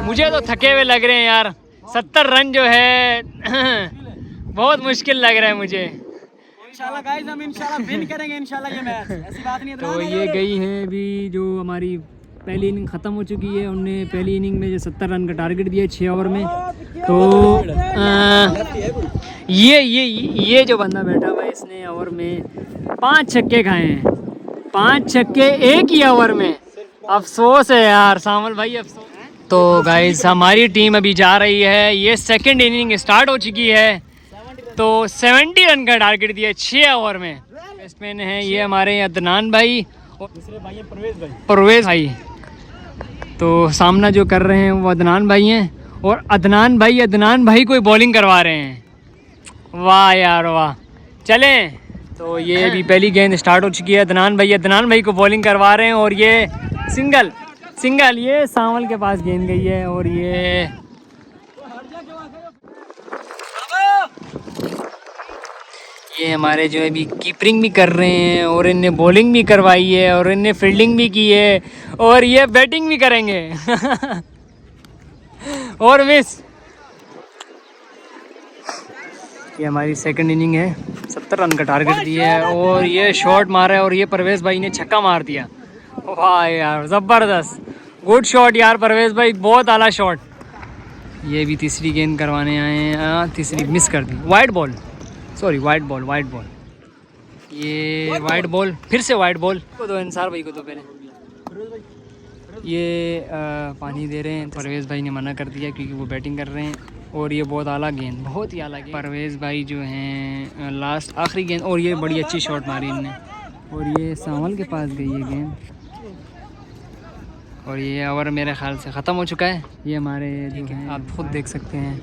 मुझे तो थके हुए लग रहे हैं यार। 70 रन जो है बहुत मुश्किल लग रहा है मुझे। इंशाल्लाह गाइस हम इंशाल्लाह विन करेंगे इंशाल्लाह ये मैच, ऐसी बात नहीं है। तो ये गई है अभी जो हमारी पहली इनिंग ख़त्म हो चुकी है। उनने पहली इनिंग में जो 70 रन का टारगेट दिया 6 ओवर में। तो ये जो बंदा बैठा हुआ है इसने ओवर में 5 छक्के खाए हैं। 5 छक्के एक ही ओवर में। अफसोस है यार सामल भाई, अफसोस। तो गाइस हमारी टीम अभी जा रही है। ये सेकंड इनिंग स्टार्ट हो चुकी है। तो 70 रन का टारगेट दिया 6 ओवर में। बैट्समैन है ये हमारे अदनान भाई और दूसरे भाई है परवेज भाई। तो सामना जो कर रहे हैं वो अदनान भाई हैं और अदनान भाई कोई बॉलिंग करवा रहे हैं। वाह यार वाह। चलें तो ये अभी पहली गेंद स्टार्ट हो चुकी है। अदनान भाई को बॉलिंग करवा रहे हैं और ये सिंगल ये सावल के पास गेंद गई है। और ये हमारे जो है अभी कीपरिंग भी कर रहे हैं और इनने बॉलिंग भी करवाई है और इनने फील्डिंग भी की है और ये बैटिंग भी करेंगे और मिस। ये हमारी सेकंड इनिंग है। 70 रन का टारगेट दिया है और ये शॉट मारा है और ये परवेज भाई ने छक्का मार दिया। वाह यार ज़बरदस्त, गुड शॉट यार परवेज भाई, बहुत आला शॉट। ये भी तीसरी गेंद करवाने आए हैं। तीसरी मिस कर दी, वाइड बॉल। ये वाइड बॉल, फिर से वाइड बॉल को दो अंसार भाई को दो पहले। ये पानी दे रहे हैं। परवेज़ भाई ने मना कर दिया क्योंकि वो बैटिंग कर रहे हैं। और ये बहुत आला गेंद, बहुत ही आला गेंद। परवेज़ भाई जो हैं लास्ट आखिरी गेंद और ये बड़ी अच्छी शॉट मारी इनने और ये सावल के पास गई है गेंद। और ये ओवर मेरे ख्याल से ख़त्म हो चुका है। ये हमारे जो हैं आप खुद देख सकते हैं।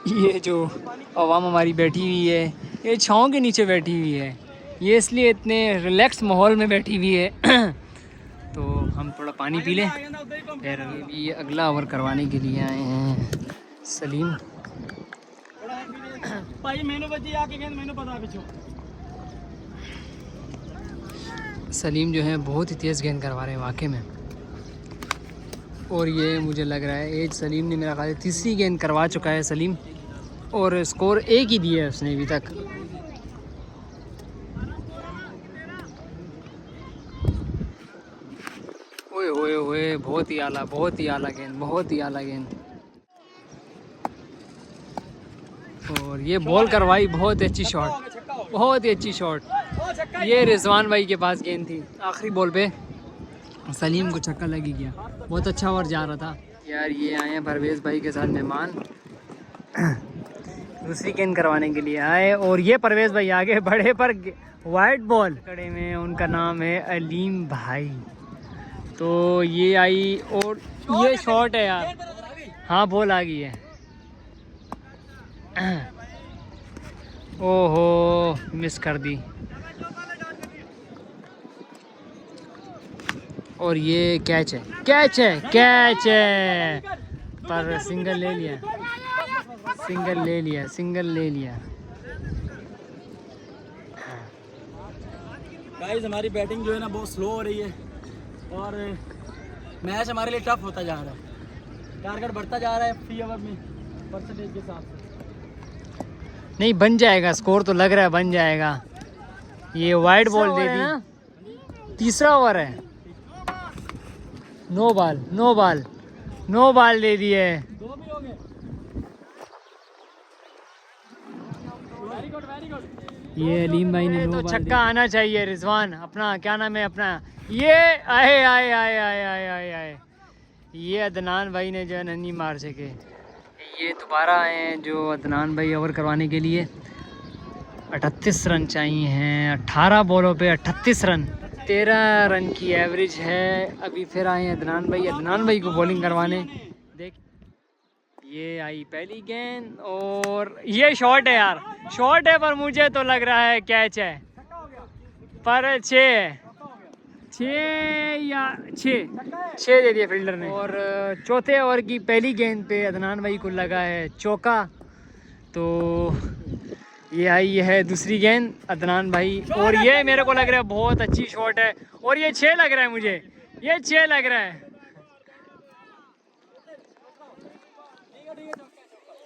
ये जो आवाम हमारी बैठी हुई है ये छाँव के नीचे बैठी हुई है। ये इसलिए इतने रिलैक्स माहौल में बैठी हुई है। तो हम थोड़ा पानी पी लें फिर अभी ये अगला ओवर करवाने के लिए आए हैं। सलीम सलीम जो है बहुत ही तेज़ गेंद करवा रहे हैं वाकई में। और ये मुझे लग रहा है एज सलीम ने मेरा ख्याल तीसरी गेंद करवा चुका है सलीम और स्कोर एक ही दिया है उसने अभी तक। ओए होए होए, बहुत ही आला गेंद, बहुत ही आला गेंद। और ये बॉल करवाई, बहुत अच्छी शॉट। ये रिजवान भाई के पास गेंद थी, आखिरी बॉल पे सलीम को छक्का लगी गया। बहुत अच्छा ओवर जा रहा था यार। ये आए हैं परवेज़ भाई के साथ मेहमान, दूसरी गेंद करवाने के लिए आए। और ये परवेज़ भाई आगे बढ़े पर वाइड बॉल खड़े में, उनका नाम है अलीम भाई। तो ये आई और ये शॉट है यार। हाँ बॉल आ गई है। ओहो मिस कर दी। और ये कैच है पर सिंगल ले लिया। गाइस हमारी बैटिंग जो है ना बहुत स्लो हो रही है और मैच हमारे लिए टफ होता जा रहा है। टारगेट बढ़ता जा रहा है फी ओवर में परसेंटेज के साथ। नहीं बन जाएगा, स्कोर तो लग रहा है बन जाएगा। ये वाइड बॉल दे दी, तीसरा ओवर है। नो बॉल दे दी है। ये अलीम भाई ने तो छक्का आना चाहिए। रिजवान अपना क्या नाम है अपना, ये आए ये अदनान भाई ने जो है नहीं मार सके। ये दोबारा आए हैं जो अदनान भाई ओवर करवाने के लिए। 38 रन चाहिए हैं, 18 बॉलों पे 38 रन, 13 रन की एवरेज है। अभी फिर आए हैं अदनान भाई को बॉलिंग करवाने। देख ये आई पहली गेंद और ये शॉट है यार, शॉट है पर मुझे तो लग रहा है कैच है। पर 6 दे दिया फील्डर ने। और चौथे ओवर की पहली गेंद पे अदनान भाई को लगा है चौका। तो ये आई है दूसरी गेंद अदनान भाई और ये मेरे को लग रहा है बहुत अच्छी शॉट है। और ये 6 लग रहा है मुझे, ये 6 लग रहा है।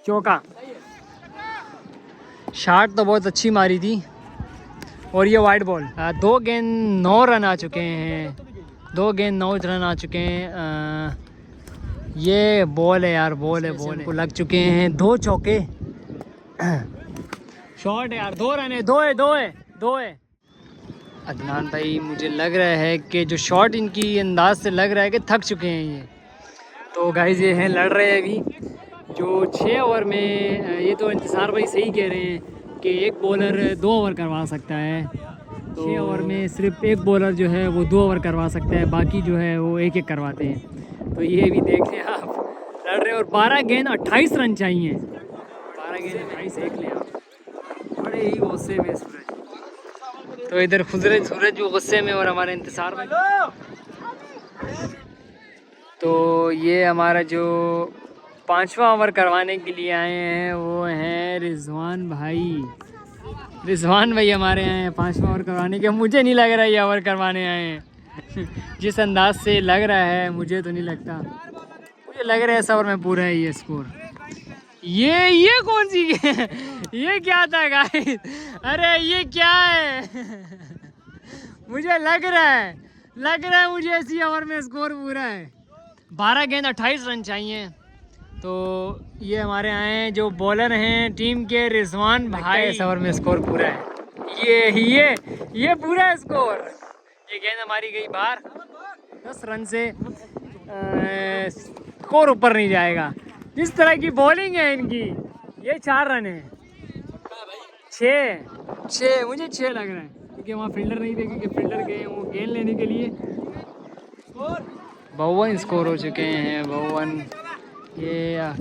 चौका। शॉट तो बहुत अच्छी मारी थी। और ये वाइड बॉल। 2 गेंद 9 रन आ चुके हैं, 2 गेंद 9 रन आ चुके हैं। ये बॉल है यार, बॉल है, बॉल है, लग चुके हैं 2 चौके। शॉट है यार, 2 रन है, 2 है, 2 है, 2 है। अदनान भाई मुझे लग रहा है कि जो शॉट इनकी अंदाज से लग रहा है कि थक चुके हैं ये। तो गाइस ये हैं लड़ रहे हैं अभी जो 6 ओवर में। ये तो इंतज़ार भाई सही कह रहे हैं कि एक बॉलर 2 ओवर करवा सकता है। तो 6 ओवर में सिर्फ एक बॉलर जो है वो 2 ओवर करवा सकता है, बाकी जो है वो एक एक करवाते हैं। तो ये भी देख लें आप, लड़ रहे हैं। और 12 गेंद 28 रन चाहिए, 12 गेंद 28 एक लें आप। बड़े ही गुस्से में सूरज। तो इधर सूरज भी गुस्से में और हमारे इंतज़ार में। तो ये हमारा जो 5वां ओवर करवाने के लिए आए हैं वो हैं रिजवान भाई। रिजवान भाई हमारे आए हैं 5वां ओवर करवाने के। मुझे नहीं लग रहा ये ओवर करवाने आए हैं। जिस अंदाज से लग रहा है मुझे तो नहीं लगता। मुझे लग रहा है इस ओवर में पूरा है ये स्कोर। ये कौन सी ये क्या था गाइस? अरे ये क्या है? मुझे लग रहा है मुझे इसी ओवर में स्कोर पूरा है। 12 गेंद 28 रन चाहिए। तो ये हमारे आए हैं जो बॉलर हैं टीम के रिजवान भाई। इस ओवर में स्कोर पूरा है। ये पूरा है स्कोर। ये गेंद हमारी गई बाहर। 10 रन से स्कोर ऊपर नहीं जाएगा। जिस तरह की बॉलिंग है इनकी, ये 4 रन है। 6 मुझे 6 लग रहा है क्योंकि वहाँ फील्डर नहीं थे, क्योंकि फील्डर गए वो गेंद लेने के लिए। 52 स्कोर हो चुके हैं, 52। ये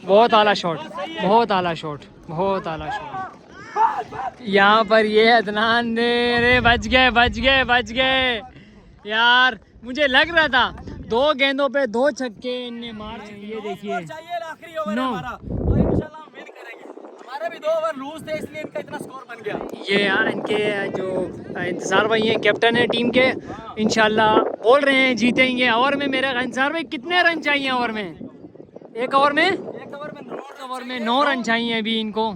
बहुत आला शॉट, बहुत आला शॉट, बहुत आला शॉट। यहाँ पर ये अदनान ने, अरे बच गए यार। मुझे लग रहा था 2 गेंदों पे 2 छक्के इनने मार। ये देखिए 9। हमारे भी 2 ओवर लूज थे इसलिए इनका इतना स्कोर बन गया। ये यार इनके जो इंतज़ार भाई हैं, कैप्टन है टीम के, इंशाल्लाह बोल रहे हैं जीतेंगे। ओवर में मेरा इंतज़ार भाई कितने रन चाहिए ओवर में? एक ओवर में 9 रन चाहिए अभी इनको।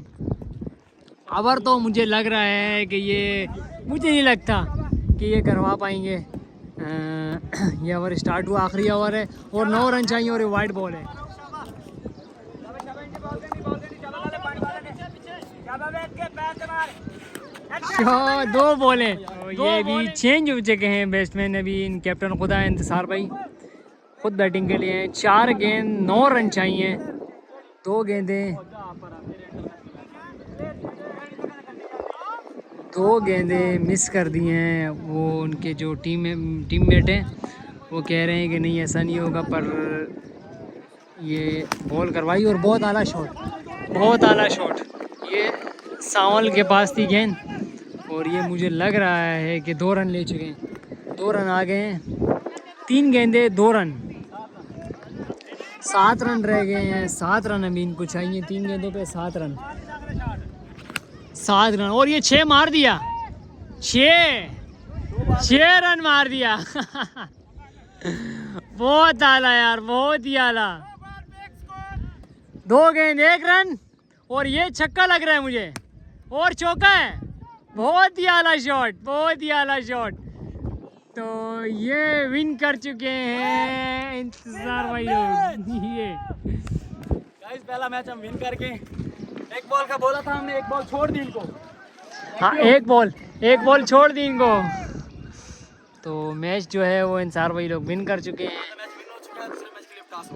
ओवर तो मुझे लग रहा है कि मुझे नहीं लगता कि ये करवा पाएंगे। ये ओवर स्टार्ट हुआ, आखिरी ओवर है और 9 रन चाहिए और ये वाइड बॉल है। 2 बॉल हैं। ये भी चेंज हो चुके हैं बैट्समैन। अभी इन कैप्टन खुदा है इंतज़ार भाई खुद बैटिंग के लिए हैं। 4 गेंद 9 रन चाहिए। 2 गेंदें मिस कर दी हैं। वो उनके जो टीममेट हैं वो कह रहे हैं कि नहीं ऐसा नहीं होगा, पर ये बॉल करवाई और बहुत आला शॉट। ये सावल के पास थी गेंद और ये मुझे लग रहा है कि 2 रन ले चुके हैं। 2 रन आ गए हैं। 3 गेंदे 2 रन, 7 रन रह गए हैं। 7 रन अभी इनको चाहिए। 3 गेंदों पे 7 रन। और ये 6 मार दिया। 6 रन मार दिया। बहुत आला यार, बहुत ही आला। 2 गेंद 1 रन और ये छक्का लग रहा है मुझे और चौका है। बहुत ही आला शॉट। तो ये विन कर चुके हैं इंतज़ार भाई लोग। ये गाइस पहला मैच हम विन करके, एक बॉल का बोला था हमने, एक बॉल छोड़ दी इनको। हाँ, एक बॉल छोड़ दी इनको। तो मैच जो है वो इंतज़ार भाई लोग विन कर चुके हैं। मैच विन हो चुका है, दूसरे मैच के लिए टास्क